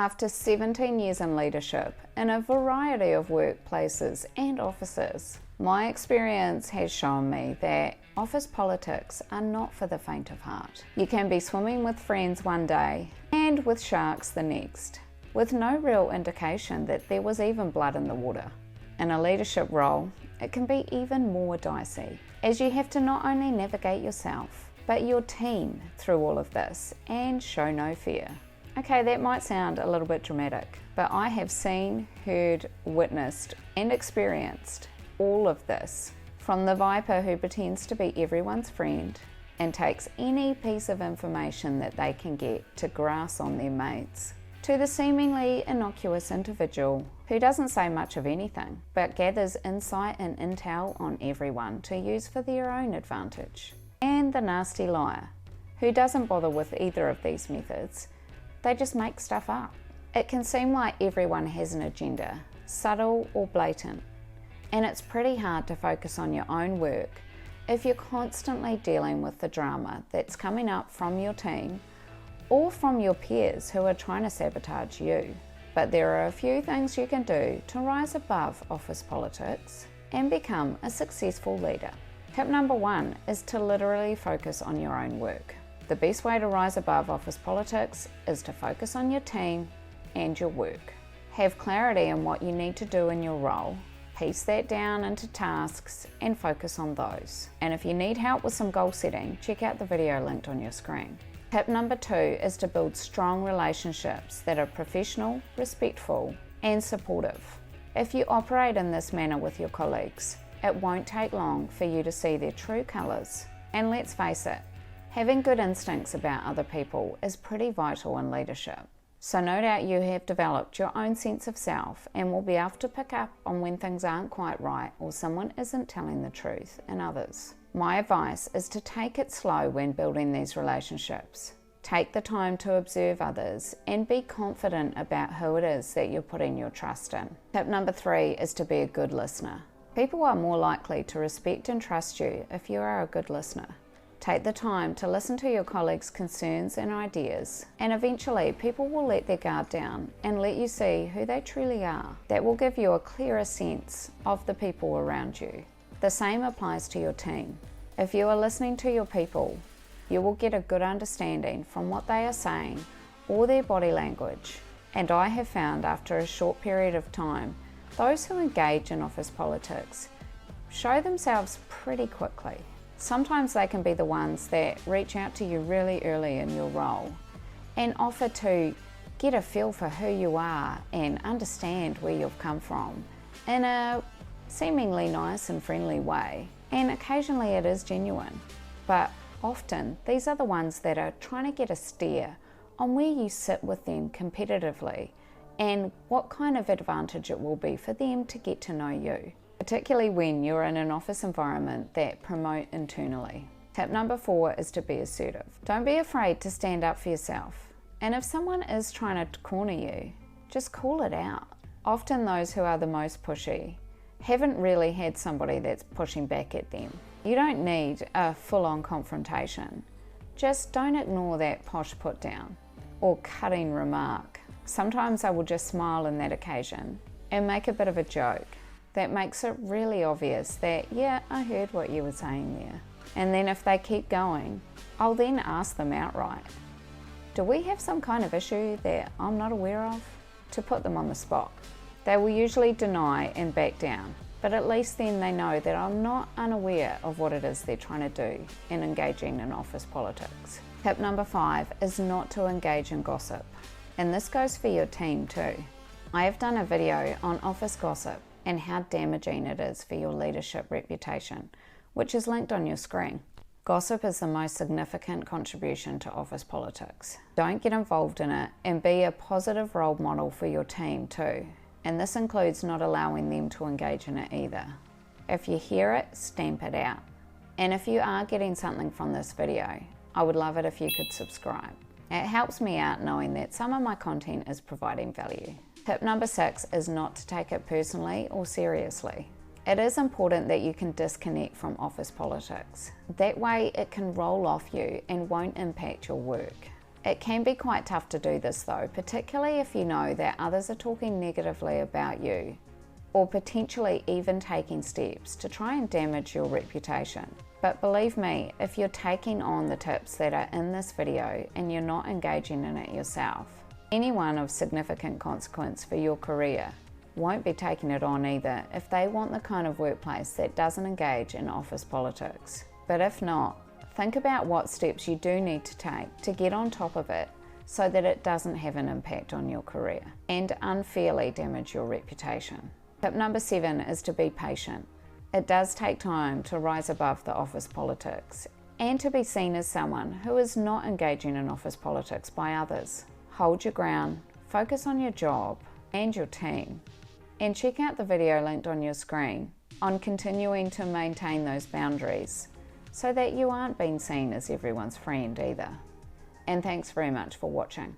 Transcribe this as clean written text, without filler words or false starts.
After 17 years in leadership in a variety of workplaces and offices, my experience has shown me that office politics are not for the faint of heart. You can be swimming with friends one day and with sharks the next, with no real indication that there was even blood in the water. In a leadership role, it can be even more dicey, as you have to not only navigate yourself, but your team through all of this and show no fear. Okay, that might sound a little bit dramatic, but I have seen, heard, witnessed, and experienced all of this, from the viper who pretends to be everyone's friend and takes any piece of information that they can get to grass on their mates, to the seemingly innocuous individual who doesn't say much of anything, but gathers insight and intel on everyone to use for their own advantage, and the nasty liar who doesn't bother with either of these methods. They just make stuff up. It can seem like everyone has an agenda, subtle or blatant, and it's pretty hard to focus on your own work if you're constantly dealing with the drama that's coming up from your team or from your peers who are trying to sabotage you. But there are a few things you can do to rise above office politics and become a successful leader. Tip number 1 is to literally focus on your own work. The best way to rise above office politics is to focus on your team and your work. Have clarity on what you need to do in your role, piece that down into tasks and focus on those. And if you need help with some goal setting, check out the video linked on your screen. Tip number 2 is to build strong relationships that are professional, respectful, and supportive. If you operate in this manner with your colleagues, it won't take long for you to see their true colours. And let's face it, having good instincts about other people is pretty vital in leadership. So no doubt you have developed your own sense of self and will be able to pick up on when things aren't quite right or someone isn't telling the truth in others. My advice is to take it slow when building these relationships. Take the time to observe others and be confident about who it is that you're putting your trust in. Tip number 3 is to be a good listener. People are more likely to respect and trust you if you are a good listener. Take the time to listen to your colleagues' concerns and ideas, and eventually people will let their guard down and let you see who they truly are. That will give you a clearer sense of the people around you. The same applies to your team. If you are listening to your people, you will get a good understanding from what they are saying or their body language. And I have found after a short period of time, those who engage in office politics show themselves pretty quickly. Sometimes they can be the ones that reach out to you really early in your role and offer to get a feel for who you are and understand where you've come from in a seemingly nice and friendly way. And occasionally it is genuine, but often these are the ones that are trying to get a steer on where you sit with them competitively and what kind of advantage it will be for them to get to know you, particularly when you're in an office environment that promote internally. Tip number 4 is to be assertive. Don't be afraid to stand up for yourself. And if someone is trying to corner you, just call it out. Often those who are the most pushy haven't really had somebody that's pushing back at them. You don't need a full-on confrontation. Just don't ignore that posh put down or cutting remark. Sometimes I will just smile in that occasion and make a bit of a joke that makes it really obvious that, yeah, I heard what you were saying there. And then if they keep going, I'll then ask them outright, do we have some kind of issue that I'm not aware of? To put them on the spot. They will usually deny and back down, but at least then they know that I'm not unaware of what it is they're trying to do in engaging in office politics. Tip number 5 is not to engage in gossip. And this goes for your team too. I have done a video on office gossip and how damaging it is for your leadership reputation, which is linked on your screen. Gossip is the most significant contribution to office politics. Don't get involved in it and be a positive role model for your team too. And this includes not allowing them to engage in it either. If you hear it, stamp it out. And if you are getting something from this video, I would love it if you could subscribe. It helps me out knowing that some of my content is providing value. Tip number 6 is not to take it personally or seriously. It is important that you can disconnect from office politics. That way it can roll off you and won't impact your work. It can be quite tough to do this though, particularly if you know that others are talking negatively about you, or potentially even taking steps to try and damage your reputation. But believe me, if you're taking on the tips that are in this video and you're not engaging in it yourself, anyone of significant consequence for your career won't be taking it on either if they want the kind of workplace that doesn't engage in office politics. But if not, think about what steps you do need to take to get on top of it so that it doesn't have an impact on your career and unfairly damage your reputation. Tip number 7 is to be patient. It does take time to rise above the office politics and to be seen as someone who is not engaging in office politics by others. Hold your ground, focus on your job and your team, and check out the video linked on your screen on continuing to maintain those boundaries so that you aren't being seen as everyone's friend either. And thanks very much for watching.